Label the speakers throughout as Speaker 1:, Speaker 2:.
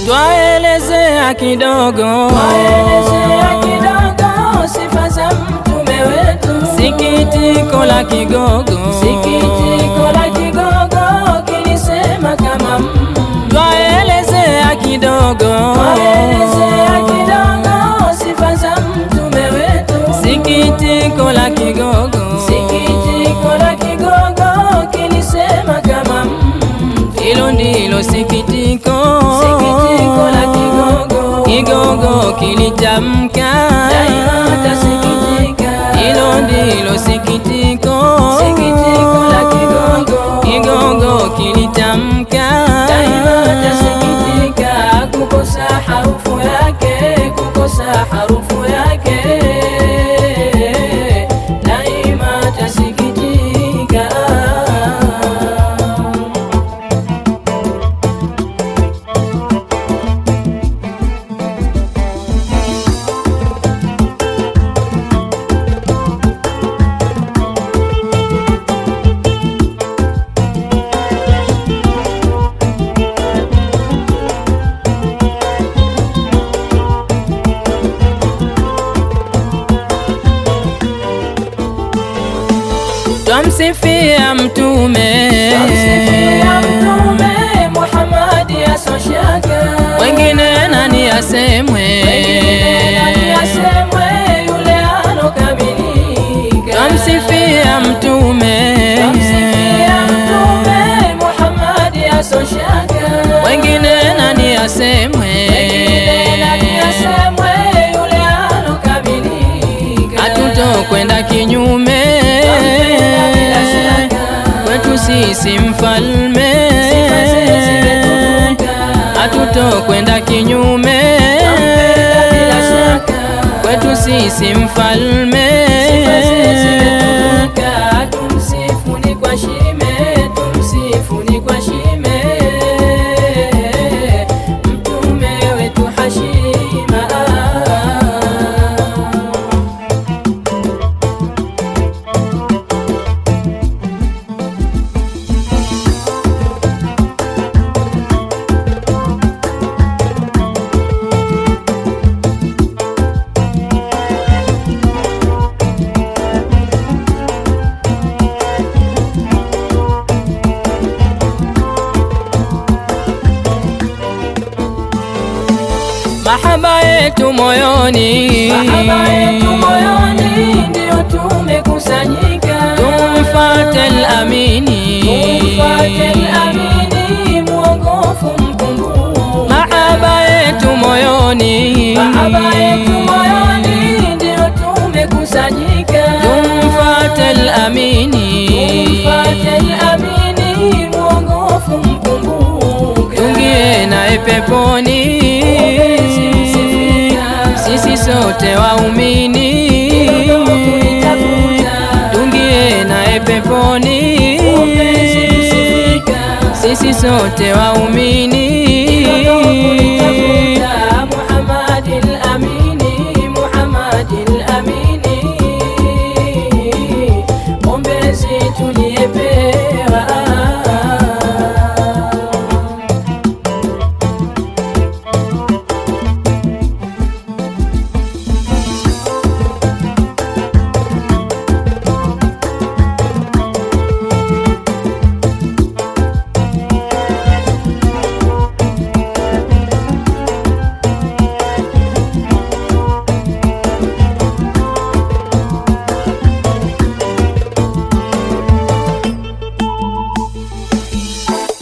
Speaker 1: Twaelezea kidogo
Speaker 2: sifa za mtume wetu.
Speaker 1: Sikitiko la Kigogo,
Speaker 2: Sikitiko la Kigogo kilisema kama
Speaker 1: twaelezea kidogo
Speaker 2: sifa za mtume wetu.
Speaker 1: Sikitiko la Kigogo,
Speaker 2: Sikitiko la Kigogo kilisema kama
Speaker 1: hilo ndilo sikitiko
Speaker 2: la Kigogo.
Speaker 1: Kigogo kilitamka,
Speaker 2: Daima tasikitika.
Speaker 1: hilo ndilo sikitiko
Speaker 2: La Kigogo.
Speaker 1: Kigogo kilitamka,
Speaker 2: Daima tasikitika. Kukosa harufu yake, kukosa harufu yake. Daima tasikitika.
Speaker 1: Twamsifia mtume
Speaker 2: Muhammad asoshaka.
Speaker 1: wengine nani asemwe,
Speaker 2: Yule alokamilika.
Speaker 1: twamsifia mtume
Speaker 2: Muhammad asoshaka.
Speaker 1: wengine nani asemwe,
Speaker 2: Yule alokamilika.
Speaker 1: hatutokwenda kinyume kwetu sisi mfalme, hatutokwenda kinyume kwetu sisi mfalme.
Speaker 2: Tumsifuni kwa shime, tumsifuni kwa shime. Mtume wetu hashima.
Speaker 1: Mahaba yetu moyoni,
Speaker 2: ndio tumekusanyika.
Speaker 1: tumfuate al-amini,
Speaker 2: mwongofu mkungu.
Speaker 1: mahaba yetu moyoni,
Speaker 2: ndio tumekusanyika.
Speaker 1: tumfuate al-amini,
Speaker 2: mwongofu mkungu.
Speaker 1: tungie naye peponi, sisi sote waumini, tungie naye peponi, sisi sote waumini.
Speaker 2: Muhammad al-Amini, Muhammad al-Amini, ombezi tuliyepewa.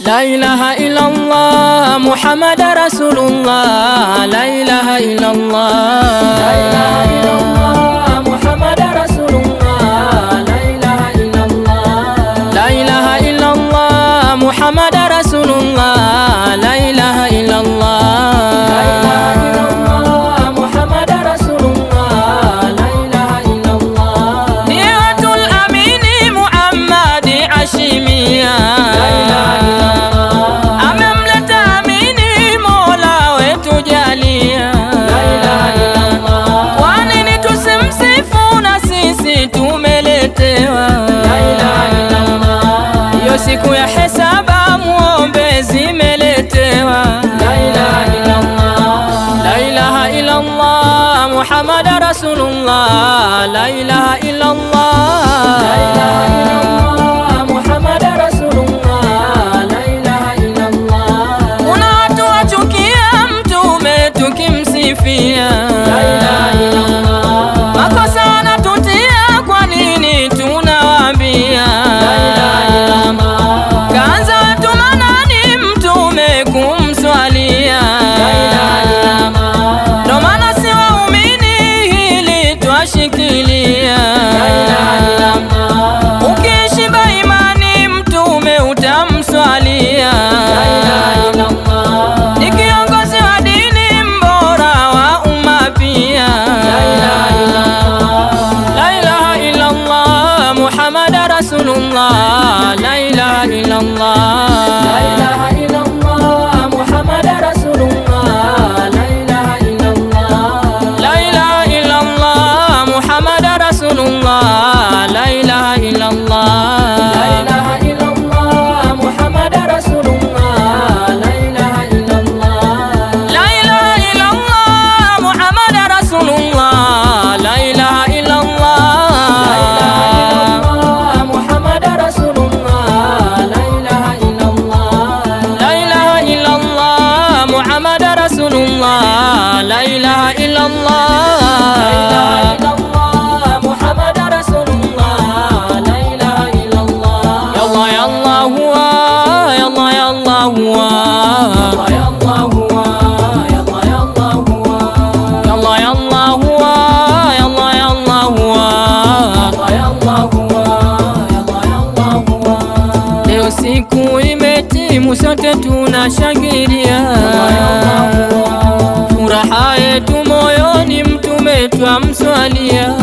Speaker 1: La ilaha illallah Muhammad Rasulullah, la ilaha illallah,
Speaker 2: La ilaha illallah Muhammad Rasulullah, la ilaha illallah,
Speaker 1: la ilaha illallah Muhammad Rasulullah, la ilaha illallah,
Speaker 2: la ilaha illallah Muhammad Rasulullah, la ilaha illallah.
Speaker 1: Niyatul amini Muhammad Hashimia, amemleta amini Mola wetu jalia, kwa nini tusimsifu na sisi tumeletewa? Hiyo siku ya hesaba muombe illallah, la ilaha illallah,
Speaker 2: la ilaha illallah, Muhammad Rasulullah, la ilaha illallah.
Speaker 1: Kuna watu wachukia mtume tukimsifia,
Speaker 2: La ilaha illallah.
Speaker 1: makosa wanatutia, kwa nini tunawaambia?
Speaker 2: La ilaha illallah.
Speaker 1: Kaanza watu manani mtume kumswalia,
Speaker 2: La ilaha illallah.
Speaker 1: ndo maana si waumini hili twashikilia.
Speaker 2: La ilaha illallah.
Speaker 1: Ukishiba imani mtume utamswalia,
Speaker 2: La ilaha illallah.
Speaker 1: ni kiongozi wa dini mbora wa umma pia.
Speaker 2: La ilaha illallah.
Speaker 1: La ilaha illallah, Muhammad Rasulullah, la ilaha illallah,
Speaker 2: La ilaha illallah, Muhammad Rasulullah, la ilaha illallah.
Speaker 1: la ilaha illallah, Muhammad Rasulullah, la ilaha illallah,
Speaker 2: La ilaha illallah, Muhammad Rasulullah, la ilaha illallah.
Speaker 1: la ilaha illallah, Muhammad Rasulullah, la ilaha illallah,
Speaker 2: Muhammad Rasulullah, la ilaha illallah.
Speaker 1: la ilaha illallah, Muhammad Rasulullah, la ilaha illallah.
Speaker 2: Muhammad Rasulullah, la ilaha illallah.
Speaker 1: Yallah yallah huwa, yallah yallah huwa,
Speaker 2: Ya Allah huwa, ya Allah, ya Allah huwa.
Speaker 1: yallah yallah huwa, yallah yallah huwa.
Speaker 2: Ya Allah huwa, ya Allah, ya Allah huwa.
Speaker 1: Leo siku imetimu, sote tunashangilia, furaha yetu moyoni, mtume twamswalia.